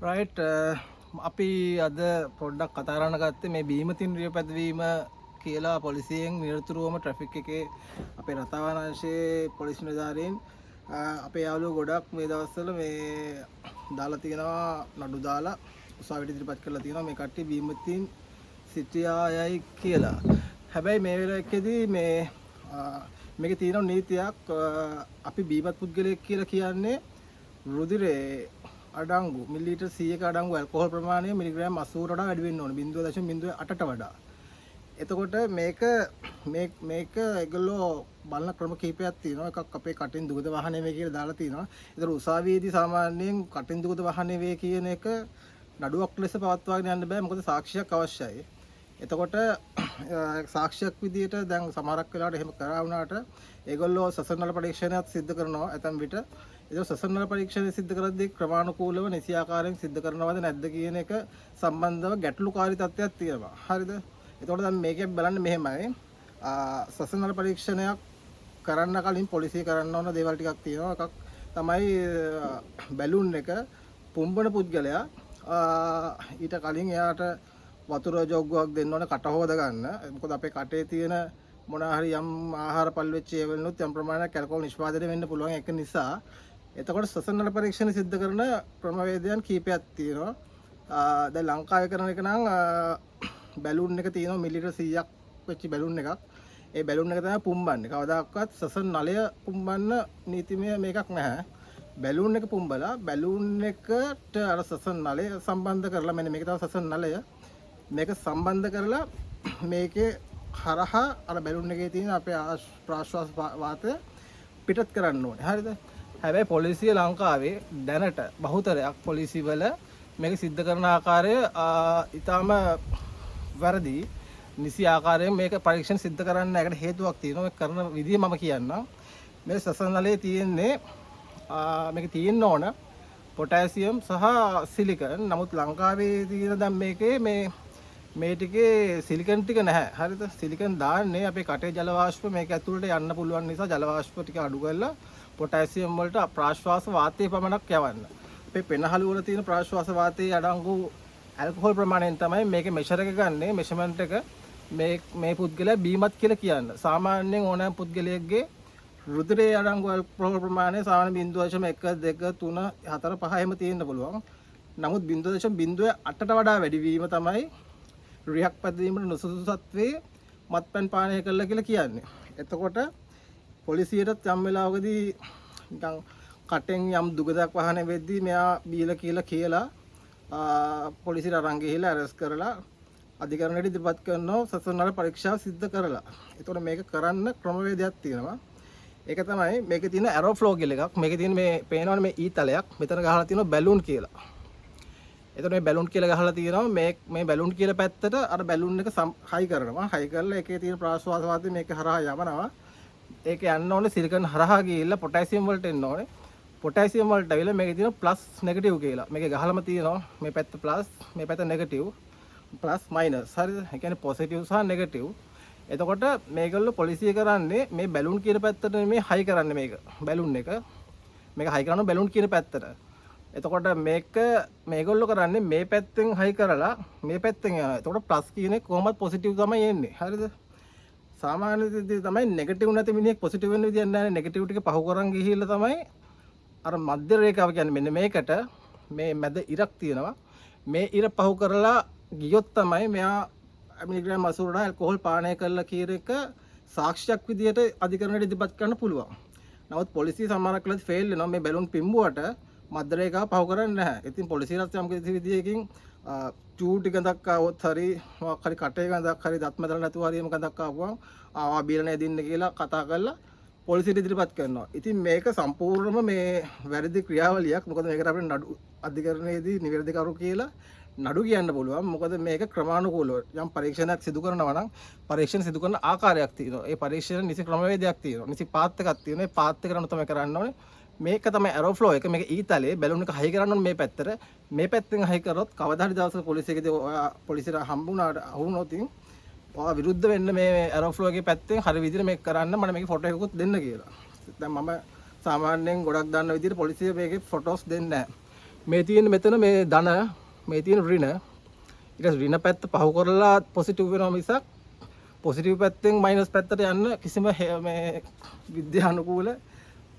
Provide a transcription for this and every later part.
Right අපි අද පොඩ්ඩක් කතා කරන්න ගත්තේ මේ බීමතින්රිය පැදවීම කියලා පොලිසියෙන් නිරතුරුවම ට්‍රැෆික් එකේ අපේ රටාවනංශයේ පොලිස් නිලධාරීන් අපේ යාළුවෝ ගොඩක් මේ දවස්වල මේ දාලා තියෙනවා නඩු දාලා උසාවියට ඉදිරිපත් කරලා තියෙනවා මේ කට්ටිය බීමතින් සිටියායයි කියලා. හැබැයි මේ වෙලාවේදී මේකේ තියෙන නීතියක් අපි බීමත් පුද්ගලයෙක් කියලා කියන්නේ රුධිරේ අඩංගු මිලිලීටර් 100ක අඩංගු ඇල්කොහොල් ප්‍රමාණය මිලිග්‍රෑම් 80ට වඩා වැඩි වෙන්න ඕනේ 0.08ට වඩා. එතකොට මේක ඒගොල්ලෝ බලන ක්‍රම කිහිපයක් තියෙනවා. එකක් අපේ කටින් දුගද වාහනේ වේ කියලා දාලා තියෙනවා. ඒතර උසාවියේදී සාමාන්‍යයෙන් කටින් දුගද වාහනේ වේ කියන එක නඩුවක් ලෙස පවත්වාගෙන යන්න බෑ. මොකද සාක්ෂියක් අවශ්‍යයි. එතකොට සාක්ෂියක් විදියට දැන් සමහරක් වෙලාවට එහෙම කරා වුණාට ඒගොල්ලෝ සසරනල පරීක්ෂණයක් සිදු කරනවා ඇතම් විට. ඒක සසරනල පරීක්ෂණය සිදු කරද්දී ක්‍රමානුකූලව නිසි ආකාරයෙන් සිදු කරනවද නැද්ද කියන එක සම්බන්ධව ගැටලුකාරී තත්ත්වයක් තියෙනවා. හරිද? එතකොට දැන් මේකෙන් බලන්න මෙහෙමයි. සසරනල පරීක්ෂණයක් කරන්න කලින් පොලිසිය කරන්න ඕන දේවල් ටිකක් තියෙනවා. එකක් තමයි බැලුන් එක පුම්බන පුද්ගලයා ඊට කලින් එයාට වතුර ජොග්ගුවක් දෙන්න ඕන කට හොද ගන්න. මොකද අපේ කටේ තියෙන මොනවා හරි යම් ආහාර පල් වෙච්ච ඒවලුත් යම් ප්‍රමාණයක් ඇල්කොහොල් නිෂ්පාදනය වෙන්න පුළුවන්. ඒක නිසා එතකොට සසරනල පරීක්ෂණ සිද්ධ කරන ක්‍රමවේදයන් කීපයක් තියෙනවා. දැන් ලංකාවේ කරන එක නම් බැලුන් එක තියෙනවා මිලිලීටර් 100ක් වෙච්ච බැලුන් එකක්. ඒ බැලුන් එක තමයි පුම්බන්නේ. කවදාකවත් සසරන නලය පුම්බන්න නීතිමය මේකක් නැහැ. බැලුන් එක පුම්බලා බැලුන් එකට අර සසරන නලය සම්බන්ධ කරලා මෙන්න මේක තමයි සසරන නලය. මේක සම්බන්ධ කරලා මේකේ හරහා අර බැලුන් එකේ තියෙන අපේ ප්‍රාශ්වාස වාතය පිටත් කරන්න ඕනේ. හරිද? හැබැයි පොලිසිය ලංකාවේ දැනට බහුතරයක් පොලිසිවල මේක සිද්ධ කරන ආකාරය ඊටාම වැරදි. නිසි ආකාරයෙන් මේක පරීක්ෂණ සිද්ධ කරන්න ඒකට හේතුවක් තියෙනවා. මේක කරන විදිය මම කියන්නම්. මේ සසනලේ තියෙන්නේ මේක තියෙන්න ඕන පොටෑසියම් සහ සිලිකන්. නමුත් ලංකාවේ තියෙන දැන් මේකේ මේ ටිකේ සිලිකන් ටික නැහැ. හරිද? සිලිකන් දාන්නේ අපේ කටේ ජල වාෂ්ප මේක ඇතුළට යන්න පුළුවන් නිසා ජල වාෂ්ප ටික අඩු කරලා පොටෑසියම් වලට ප්‍රාශ්වාස වාතයේ පමණක් යවන්න. අපේ පෙනහළු වල තියෙන ප්‍රාශ්වාස වාතයේ අඩංගු ඇල්කොහොල් ප්‍රමාණයෙන් තමයි මේකේ මෙෂර් එක ගන්නෙ. මෙෂර්මන්ට් එක මේ පුද්ගලයා බීමත් කියලා කියන්න. සාමාන්‍යයෙන් ඕනෑම පුද්ගලයෙක්ගේ රුධිරයේ අඩංගු ඇල්කොහොල් ප්‍රමාණය සාමාන්‍ය 0.1 2 3 4 5 එහෙම තියෙන්න පුළුවන්. නමුත් 0.08ට වඩා වැඩි වීම තමයි රියක් පැදවීමට නුසුසුසත්වයේ මත්පැන් පානය කළා කියලා කියන්නේ. එතකොට පොලිසියට යම් වෙලාවකදී නිකන් කටෙන් යම් දුගදක් වහන වෙද්දී මෙයා බීලා කියලා පොලිසියට අරන් ගිහිල්ලා අරස් කරලා අධිකරණයට ඉදිරිපත් කරනවා සසරනල පරීක්ෂාව සිද්ධ කරලා. එතකොට මේක කරන්න ක්‍රමවේදයක් තියෙනවා. ඒක තමයි මේකේ තියෙන ඇරෝ ෆ්ලෝ කියලා එකක්. මේකේ තියෙන මේ පේනවනේ මේ ඊතලයක්. මෙතන ගහලා තියෙනවා බැලුන් කියලා. එතකොට මේ බැලුන් කියලා ගහලා තියෙනවා මේ බැලුන් කියලා පැත්තට අර බැලුන් එක හයි කරනවා. හයි කරලා ඒකේ තියෙන ප්‍රාශ්වාස වාතය මේක හරහා යවනවා. ඒක යන්න ඕනේ සිලිකන් හරහා ගිහිල්ලා පොටෑසියම් වලට එන්න ඕනේ. පොටෑසියම් වලට ඇවිල්ලා මේකේ තියෙන ප්ලස් නෙගටිව් කියලා. මේකේ ගහලම තියෙනවා මේ පැත්ත ප්ලස් මේ පැත්ත නෙගටිව් ප්ලස් මයිනස්. හරිද? ඒ කියන්නේ පොසිටිව් සහ නෙගටිව්. එතකොට මේගොල්ලෝ පොලිසිය කරන්නේ මේ බැලුන් කියන පැත්තට මේ හයි කරන්නේ බැලුන් එක. මේක හයි කරනවා බැලුන් කියන පැත්තට. එතකොට මේගොල්ලෝ කරන්නේ මේ පැත්තෙන් හයි කරලා මේ පැත්තෙන් යනවා. එතකොට ප්ලස් කියන එක කොහොමද පොසිටිව් තමයි එන්නේ. හරිද? සාමාන්‍ය විදිහට තමයි නෙගටිව් නැති මිනිහෙක් පොසිටිව් වෙන්න විදියක් නැහැ. නෙගටිව් ටික පහු කරන් ගිහිල්ලා තමයි අර මධ්‍ය රේඛාව කියන්නේ මෙන්න මේකට මේ මැද ඉරක් තියෙනවා. මේ ඉර පහු කරලා ගියොත් තමයි මෙයා මිලිග්‍රෑම් 80 ඇල්කොහොල් පානය කරලා කියන එක සාක්ෂියක් විදියට අධිකරණයට ඉදිරිපත් කරන්න පුළුවන්. නමුත් පොලිසිය සමහරක් වෙලාවට ෆේල් වෙනවා මේ බැලුන් පිම්බුවට මධ්‍ය රේඛාව පහු කරන්නේ නැහැ. ඉතින් පොලිසියට යම් කිසි විදියකින් චූටි ගඳක් આવොත් හරි මොකක් හරි කටේ ගඳක් හරි දත් මැදලා නැතුව හරි එම ගඳක් ආවම ආවා බීලා නෑ දින්න කියලා කතා කරලා පොලිසියට ඉදිරිපත් කරනවා. ඉතින් මේක සම්පූර්ණයෙන්ම මේ වැරදි ක්‍රියාවලියක්. මොකද මේකට අපිට නඩු අධිකරණයේදී නිවැරදිකරු කියලා නඩු කියන්න පුළුවන්. මොකද මේක ක්‍රමානුකූලව යම් පරීක්ෂණයක් සිදු කරනවා නම් පරීක්ෂණ සිදු කරන ආකාරයක් තියෙනවා. ඒ පරීක්ෂණ නිසි ක්‍රමවේදයක් තියෙනවා. නිසි පාත් එකක් තියෙනවා. ඒ පාත් එක තමයි කරන්න ඕනේ. මේක තමයි ඇරෝ ෆ්ලෝ එක. මේක ඊතලේ බැලුන් එක හයි කරන්න ඕනේ මේ පැත්තට. මේ පැත්තෙන් හයි කරොත් කවදා හරි දවසක පොලිසියකදී පොලිසියට හම්බුණාට අහුනොත් ඔයා විරුද්ධ වෙන්න මේ ඇරෝ ෆ්ලෝ එකේ පැත්තෙන් හරි විදිහට මේක කරන්න මම මේකේ ෆොටෝ එකකුත් දෙන්න කියලා. දැන් මම සාමාන්‍යයෙන් ගොඩක් දන්න විදිහට පොලිසිය මේකේ ෆොටෝස් දෙන්නේ නැහැ. මේ තියෙන මෙතන මේ ධන මේ තියෙන ඍණ ඊට ඍණ පැත්ත පහු කරලා පොසිටිව් වෙනවා මිසක් පොසිටිව් පැත්තෙන් මයිනස් පැත්තට යන්න කිසිම මේ විද්‍යානුකූල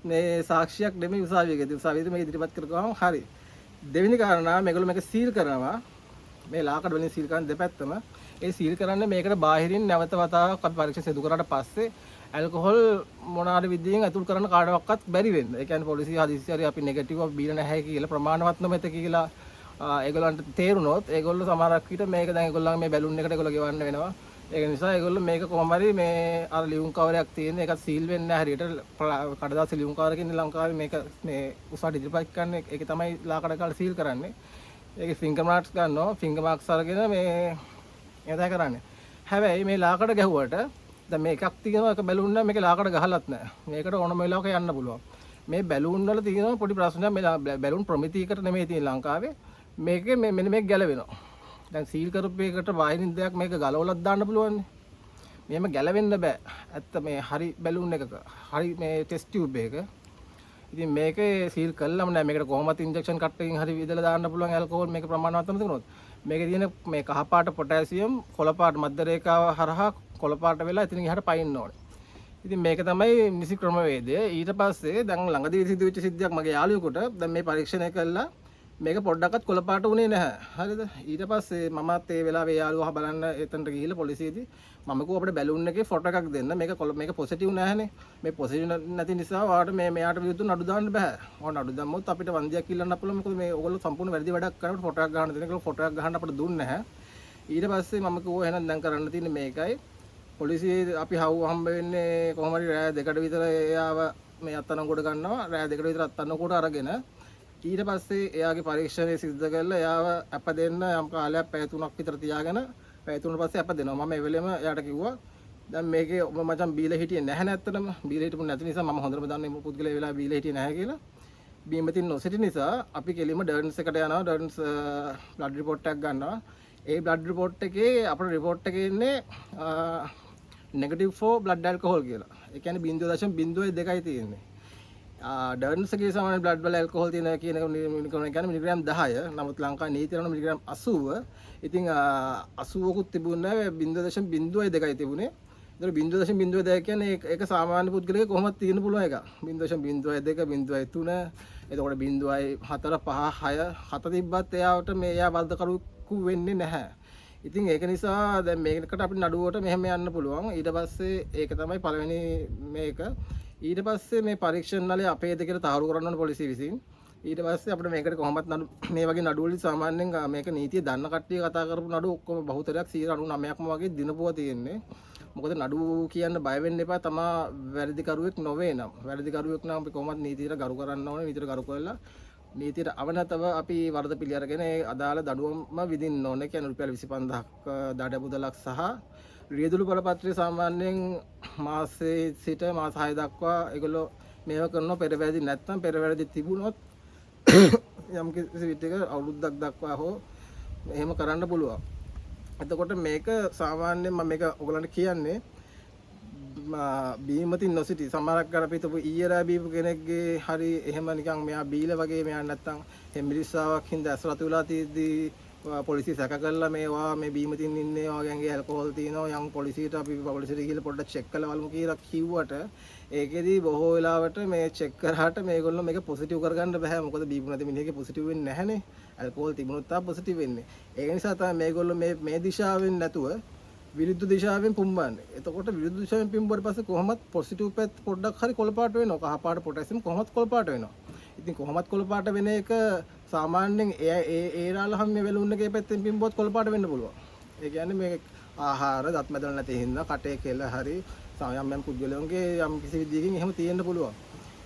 මේ සාක්ෂියක් නෙමෙයි උසාවියකදී. උසාවියේදී මේ ඉදිරිපත් කරගම හරි. දෙවෙනි කාරණා මේගොල්ලෝ මේක සීල් කරනවා. මේ ලාකඩ වලින් සීල් කරන දෙපැත්තම ඒ සීල් කරන්නේ මේකට බාහිරින් නැවත වතාවක් අපි පරීක්ෂා සිදු කරාට පස්සේ ඇල්කොහොල් මොනාද විදියෙන් අතුල් කරන්න කාටවත් බැරි වෙන්න. ඒ කියන්නේ පොලිසිය හදිස්සිය හරි අපි නෙගටිව් එක බීලා නැහැ කියලා ප්‍රමාණවත් නොමැත කියලා ඒගොල්ලන්ට තේරුනොත් ඒගොල්ලෝ සමහරක් විට මේක දැන් ඒගොල්ලන් මේ බැලුන් එකට ඒගොල්ලෝ ගෙවන්න වෙනවා. ඒක නිසා ඒගොල්ලෝ මේක කොහොම හරි මේ අර ලියුම් කවරයක් තියෙන එකත් සීල් වෙන්නේ නැහැ හරියට කඩදාසි ලියුම් කවරකින් ලංකාවේ මේක මේ උසාවියට ඉදිරිපත් කරන්නේ ඒක තමයි ලාකඩ කාලා සීල් කරන්නේ. ඒකේ ෆින්ගර් මාක්ස් ගන්නවා. ෆින්ගර් මාක්ස් අරගෙන මේ එතන කරන්නේ. හැබැයි මේ ලාකඩ ගැහුවට දැන් මේ එකක් තියෙනවා එක බැලුන් නැහැ මේක ලාකඩ ගහලත් නැහැ. මේකට ඕනම වෙලාවක යන්න පුළුවන්. මේ බැලුන් වල තියෙනවා පොඩි ප්‍රශ්නයක් මේ බැලුන් ප්‍රමිතියකට නෙමෙයි තියෙන ලංකාවේ. මේකේ මෙන්න මේක ගැලවෙනවා. දැන් සීල් කරපු එකට වයිරින් දෙයක් මේක ගලවලත් දාන්න පුළුවන්. මේම ගැලවෙන්න බෑ. ඇත්ත මේ හරි බැලුන් එකක. හරි මේ ටෙස්ට් ටියුබ් එක. ඉතින් මේකේ සීල් කළාම නෑ මේකට කොහොමද ඉන්ජෙක්ෂන් කට් එකකින් හරි විදලා දාන්න පුළුවන් ඇල්කොහොල් මේක ප්‍රමාණවත්වම තිබුණොත්. මේකේ තියෙන මේ කහ පාට පොටෑසියම් කොළ පාට මධ්‍ය රේඛාව හරහා කොළ පාට වෙලා එතනින් එහාට පයින්න ඕනේ. ඉතින් මේක තමයි නිසි ක්‍රමවේදය. ඊට පස්සේ දැන් ළඟදී සිදුවෙච්ච සිද්ධියක් මගේ යාළුවෙකුට දැන් මේ පරීක්ෂණය කළා මේක පොඩ්ඩක්වත් කොළ පාට උනේ නැහැ. හරිද? ඊට පස්සේ මමත් ඒ වෙලාවේ යාළුවා බලන්න එතනට ගිහිල්ලා පොලිසියේදී මම කිව්වා අපිට බැලුන් එකේ ෆොටෝ එකක් දෙන්න. මේක පොසිටිව් නැහැනේ. මේ පොසිටිව් නැති නිසා ඔයාලට මෙයාට විරුද්ධව නඩු දාන්න බෑ. ඔයාලා නඩු දැම්මොත් අපිට වන්දියක් ඉල්ලන්න පුළුවන්. මොකද මේ ඕගොල්ලෝ සම්පූර්ණ වැරදි වැඩක් කරනකොට ෆොටෝ එකක් ගන්න දෙන කියලා ෆොටෝ එකක් ගහන්න අපිට දුන්නේ නැහැ. ඊට පස්සේ මම කිව්වා එහෙනම් දැන් කරන්න තියෙන්නේ මේකයි. පොලිසියේ අපි හම්බ වෙන්නේ කොහොම හරි රෑ 2කට විතර එයාව මේ අත්අඩංගුවට ගන්නවා. රෑ 2කට විතර අත්අඩංගුවට අරගෙන ඊට පස්සේ එයාගේ පරීක්ෂණය සිද්ධ කරලා එයාව අප දෙන්න යම් කාලයක් පැය 3ක් විතර තියාගෙන පැය 3 පස්සේ අප දෙනවා. මම ඒ වෙලෙම එයාට කිව්වා දැන් මේකේ ඔබ මචං බීලා හිටියේ නැහැ නැත්තටම. බීලා හිටපු නැති නිසා මම හොඳටම දන්නේ මේ පුද්ගලයා ඒ වෙලාවේ බීලා හිටියේ නැහැ කියලා. බීමතින් නොසිටි නිසා අපි කෙලින්ම ඩර්න්ස් එකට යනවා. ඩර්න්ස් බ්ලඩ් රිපෝට් එකක් ගන්නවා. ඒ බ්ලඩ් රිපෝට් එකේ අපේ රිපෝට් එකේ ඉන්නේ නෙගටිව් ෆෝ බ්ලඩ් ඇල්කොහොල් කියලා. ඒ කියන්නේ 0.02යි තියෙන්නේ. ඩර්න්ස්ගේ සමාන බ්ලඩ් වල ඇල්කොහොල් තියෙනවා කියන එක කියන්නේ මිලිග්‍රෑම් 10. නමුත් ලංකාවේ නීතිය කරන මිලිග්‍රෑම් 80. ඉතින් 80කුත් තිබුණේ නැහැ 0.02යි තිබුණේ. ඒතර 0.02 කියන්නේ ඒක සාමාන්‍ය පුද්ගලයෙක් කොහොමද තියෙන්න පුළුවන් එක. 0.02 0.3 එතකොට 0.4 5 6 7 තිබ්බත් එයාට එයා වර්ධකරුවෙකු වෙන්නේ නැහැ. ඉතින් ඒක නිසා දැන් මේකට අපිට නඩුවට මෙහෙම යන්න පුළුවන්. ඊට පස්සේ ඒක තමයි පළවෙනි මේක. ඊට පස්සේ මේ පරීක්ෂණ නලේ අපේද කියලා තහවුරු කරන්න ඕන පොලිසිය විසින්. ඊට පස්සේ අපිට මේකට කොහොමවත් නඩු මේ වගේ නඩු වලින් සාමාන්‍යයෙන් මේක නීතිය දන්න කට්ටිය කතා කරපු නඩු ඔක්කොම බහුතරයක් 99%ක්ම වගේ දිනපුවා තියෙන්නේ. මොකද නඩු කියන්න බය වෙන්න එපා. තමා වැරදිකරුවෙක් නොවේ නම්. වැරදිකරුවෙක් නම් අපි කොහොමවත් නීතියට ගරු කරන්න ඕනේ. නීතියට ගරු කරලා නීතියට අවනතව අපි වරද පිළි අරගෙන ඒ අදාළ දඩුවම විඳින්න ඕනේ. කියන්නේ රුපියල් 25000ක් දඩ මුදලක් සහ රියදුරු බලපත්‍රය සාමාන්‍යයෙන් මාසයේ සිට මාස 6 දක්වා ඒගොල්ලෝ මේව කරනවා. පෙරවැරදි නැත්නම් පෙරවැරදි තිබුණොත් යම් කිසි විදිහක අවුරුද්දක් දක්වා හෝ එහෙම කරන්න පුළුවන්. එතකොට මේක සාමාන්‍යයෙන් මම මේක ඔයගලන්ට කියන්නේ බීමතින් නොසිටි සමහරක් කර අපි තව ඊයරා බීපු කෙනෙක්ගේ හරි එහෙම නිකන් මෙයා බීලා වගේ මෙයා නැත්තම් හෙම්බිරිස්සාවක් හින්දා ඇස් රතු වෙලා තියදී පොලිසිය සැක කළා මේවා මේ බීමතින් ඉන්නේ ඔයගෙන්ගේ ඇල්කොහොල් තියෙනවා යම් පොලිසියට අපි පොලිසියට ගිහලා පොඩ්ඩක් චෙක් කරලා බලමු කියලා කිව්වට ඒකෙදි බොහෝ වෙලාවට මේ චෙක් කරාට මේගොල්ලෝ මේක පොසිටිව් කරගන්න බෑ. මොකද බීපු නැති මිනිහගේ පොසිටිව් වෙන්නේ නැහනේ. ඇල්කොහොල් තිබුණොත් තා පොසිටිව් වෙන්නේ. ඒක නිසා තමයි මේගොල්ලෝ මේ දිශාවෙන් නැතුව විරුද්ධ දිශාවෙන් පුම්බන්නේ. එතකොට විරුද්ධ දිශාවෙන් පිම්බුවට පස්සේ කොහොමත් පොසිටිව් පැත්ත පොඩ්ඩක් හරි කොළ පාට වෙනවා. කහ පාට පොටෑසියම් කොහොමත් කොළ පාට වෙනවා. ඉතින් කොහොමත් කොළ පාට වෙන එක සාමාන්‍යයෙන් ඒරාල හැම වෙලුන් එකේ පැත්තෙන් පිම්බුවත් කොළ පාට වෙන්න පුළුවන්. ඒ කියන්නේ මේ ආහාර දත් මැදලා නැති හින්දා කටේ කෙල හරි යම් පුද්ගලයන්ගේ යම් කිසි විදියකින් එහෙම තියෙන්න පුළුවන්.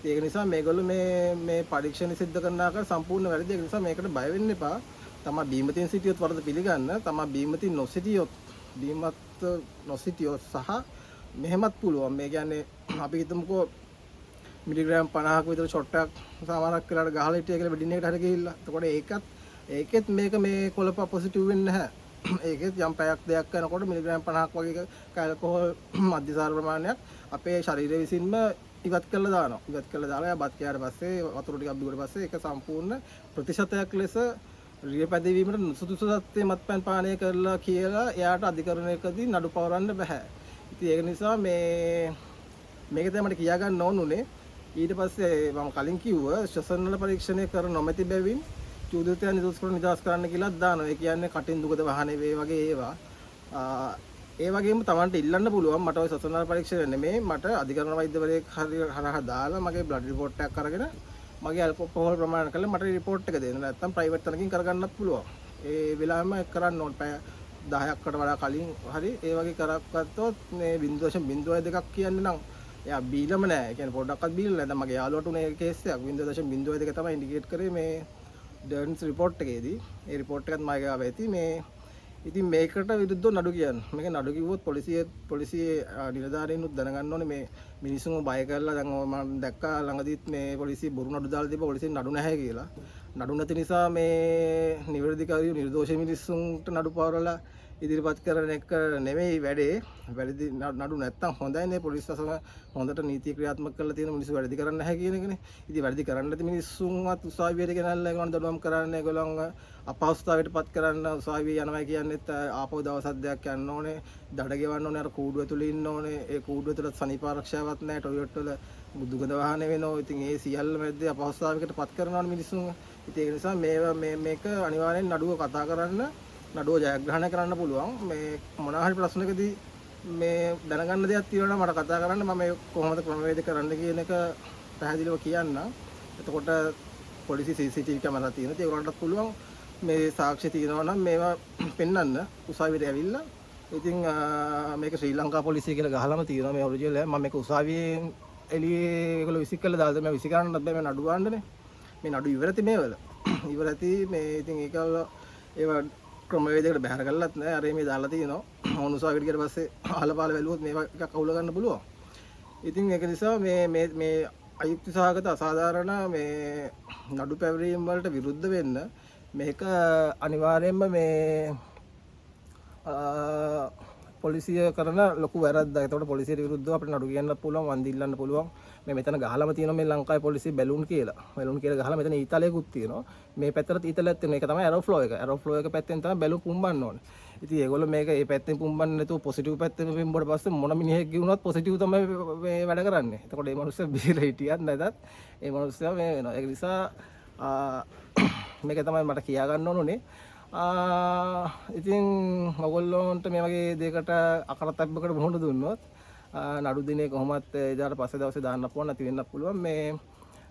ඒක නිසා මේගොල්ලෝ මේ පරීක්ෂණ සිද්ධ කරන ආකාර සම්පූර්ණ වැරදි. ඒ නිසා මේකට බය වෙන්න එපා. තමා බීමතින් සිටියොත් වරද පිළිගන්න. තමා බීමතින් නොසිටියොත් බීමත් නොසිටියොත් සහ මෙහෙමත් පුළුවන්. මේ කියන්නේ අපි හිතමුකෝ මිලිග්‍රෑම් 50ක විතර ෂොට් එකක් සමහරක් වෙලාවට ගහලා හිටිය කියලා බෙඩින් එකට හරි ගිහිල්ලා. එතකොට ඒකෙත් මේක මේ කොළප පොසිටිව් වෙන්නේ නැහැ. ඒකෙත් යම් පැයක් දෙයක් යනකොට මිලිග්‍රෑම් 50ක් වගේ ඇල්කොහොල් මධ්‍යසාර ප්‍රමාණයක් අපේ ශරීරය විසින්ම ඉවත් කරලා දානවා. ඉවත් කරලා දාලා බත් කෑවට පස්සේ වතුර ටිකක් බිව්වට පස්සේ ඒක සම්පූර්ණ ප්‍රතිශතයක් ලෙස රිය පැදවීමට නුසුදුසු තත්ත්වයේ මත්පැන් පානය කරලා කියලා එයාට අධිකරණයකදී නඩු පවරන්න බෑ. ඉතින් ඒක නිසා මේක තමයි මට කියා ගන්න ඕනුනේ. ඊට පස්සේ මම කලින් කිව්ව ශ්වසන වල පරීක්ෂණය කර නොමැති බැවින් චූදිතයන් නිදහස් කරන්න කියලා දානවා. ඒ කියන්නේ කටින් දුකද වහනේ වේ වගේ ඒවා. ඒ වගේම Tamanට ඉල්ලන්න පුළුවන් මට ඔය ශ්වසන වල පරීක්ෂණ නෙමෙයි මට අධිකරණ වෛද්‍යවරයෙක් හරහා දාලා මගේ බ්ලඩ් රිපෝට් එකක් අරගෙන මගේ ඇල්කොහොල් ප්‍රමාණය කරලා මට රිපෝට් එක දෙන්න. නැත්නම් ප්‍රයිවට් තැනකින් කරගන්නත් පුළුවන්. ඒ වෙලාවෙම කරන්න ඕන. පැය 10කට වඩා කලින් හරි ඒ වගේ කරගත්තොත් මේ 0.02ක් කියන්නේ නම් එයා බීලම නෑ. ඒ කියන්නේ පොඩ්ඩක්වත් බීලා නෑ. දැන් මගේ යාළුවට උනේ කේස් එකක් 0.02 තමයි ඉන්ඩිකේට් කරේ මේ ඩර්න්ස් රිපෝට් එකේදී. ඒ රිපෝට් එකත් මගේ ගාව ඇති මේ ඉතින් මේකට විරුද්ධව නඩු කියන්න. මේක නඩු කිව්වොත් පොලිසියේ නිලධාරීනුත් දැනගන්න ඕනේ මේ මිනිස්සුන්ව බය කරලා දැන් මම දැක්කා ළඟදීත් මේ පොලිසිය බොරු නඩු දාලා තිබ්බා පොලිසියෙන් නඩු නැහැ කියලා. නඩු නැති නිසා මේ නිවැරදිකාරියෝ නිර්දෝෂ මිනිස්සුන්ට නඩු පවරලා ඉදිරිපත් කරන එක නෙමෙයි වැඩේ. වැරදි නඩු නැත්තම් හොඳයි නේ පොලිස් අසම හොඳට නීති ක්‍රියාත්මක කරලා තියෙන මිනිස්සු වැරදි කරන්නේ නැහැ කියන එකනේ. ඉතින් වැරදි කරන්නේ නැති මිනිස්සුන්වත් උසාවියට ගෙනල්ලා ඒගොල්ලන් දඩුවම් කරන්නේ ඒගොල්ලන්ව අපහසුතාවයට පත් කරන්න උසාවිය යනවා කියන්නේත් ආපහු දවස් දෙකක් යන්න ඕනේ. දඩ ගෙවන්න ඕනේ. අර කූඩුව ඇතුලේ ඉන්න ඕනේ. ඒ කූඩුව ඇතුලේ සනීප ආරක්ෂාවක් නැහැ. ටොයිලට් වල දුගඳ වාහනේ වෙනවා. ඉතින් ඒ සියල්ල මැද්දේ අපහසුතාවයකට පත් කරනවානේ මිනිස්සුන්. ඉතින් ඒ නිසා මේක අනිවාර්යෙන් නඩුව කතා කරන්න නඩුව ජයග්‍රහණය කරන්න පුළුවන්. මේ මොනවා හරි ප්‍රශ්නකදී මේ දැනගන්න දෙයක් තියෙනවා මට කතා කරන්න මම කොහොමද ක්‍රමවේද කරන්න කියන එක පැහැදිලිව කියන්න. එතකොට පොලිසි CCTV කැමරා තියෙනවා. ඒගොල්ලන්ටත් පුළුවන් මේ සාක්ෂි තියෙනවා නම් මේවා පෙන්වන්න උසාවියට ඇවිල්ලා. ඉතින් මේක ශ්‍රී ලංකා පොලිසිය කියලා ගහලම තියෙනවා මේ ඔරිජිනල් එක. මම මේක උසාවියෙන් එළියේ ඒගොල්ලෝ විසි කළා දාලා මම විසි කරන්නත් බෑ මේ නඩු ගන්නනේ. මේ නඩු ඉවරති මේවල. ඉවරති මේ ඉතින් ඒවා ක්‍රමවේදයකට බැහැර කරලත් නෑ. අර මේ දාලා තියෙනවා. ඕන උසාවියට ගියට පස්සේ අහලපාල වැළුවොත් මේවා එකක් අවුල ගන්න පුළුවන්. ඉතින් ඒක නිසා මේ අයුක්ති සහගත අසාධාරණ මේ නඩු පැවරීම් වලට විරුද්ධ වෙන්න මේක අනිවාර්යයෙන්ම මේ පොලිසිය කරන ලොකු වැරද්දක්. ඒකට පොලිසියට විරුද්ධව අපිට නඩු කියන්න පුළුවන්, වන්දි ඉල්ලන්න පුළුවන්. මේ මෙතන ගහලම තියෙනවා මේ ලංකාවේ පොලිසිය බැලුන් කියලා. බැලුන් කියලා ගහලා මෙතන ඊතලයකුත් තියෙනවා. මේ පැත්තට ඊතලයක් තියෙනවා. ඒක තමයි ඇරෝ ෆ්ලෝ එක. ඇරෝ ෆ්ලෝ එක පැත්තෙන් තමයි බැලුන් පුම්බන්න ඕනේ. ඉතින් ඒගොල්ලෝ මේක මේ පැත්තෙන් පුම්බන්නේ නැතුව පොසිටිව් පැත්තෙන් පුම්බුවට පස්සේ මොන මිනිහෙක් ගිහුණත් පොසිටිව් තමයි මේ වැඩ කරන්නේ. එතකොට මේ මිනිස්සු බීලා හිටියත් නැතත් මේ මිනිස්සු මේ වෙනවා. ඒ නිසා මේක තමයි මට කියා ගන්න ඕනේ. ඉතින් ඔයගොල්ලොන්ට මේ වගේ දෙයකට අකරතැබ්බකට මුහුණ දුන්නොත් නඩු දිනේ කොහොමත් එදාට පස්සේ දවසේ දාන්න පුළුවන් නැති වෙන්නත් පුළුවන්. මේ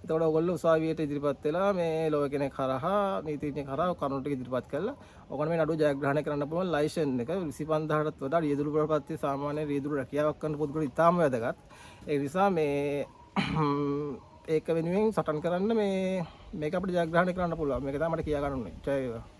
එතකොට ඔයගොල්ලෝ උසාවියට ඉදිරිපත් වෙලා මේ ලෝය කෙනෙක් හරහා නීතිඥයෙක් හරහා කරුණු ටික ඉදිරිපත් කළා. ඔයගොල්ලෝ මේ නඩුව ජයග්‍රහණය කරන්න පුළුවන්. ලයිසන් එක 25000ටත් වඩා රියදුරු ප්‍රපත්ති සාමාන්‍ය රියදුරු රැකියාවක් කරන පුද්ගලයෝ ඉතාම වැදගත්. ඒ නිසා මේ ඒක වෙනුවෙන් සටන් කරන්න මේක අපිට ජයග්‍රහණය කරන්න පුළුවන්. මේක තමයි මට කියා ගන්න ඕනේ. ජය වේවා.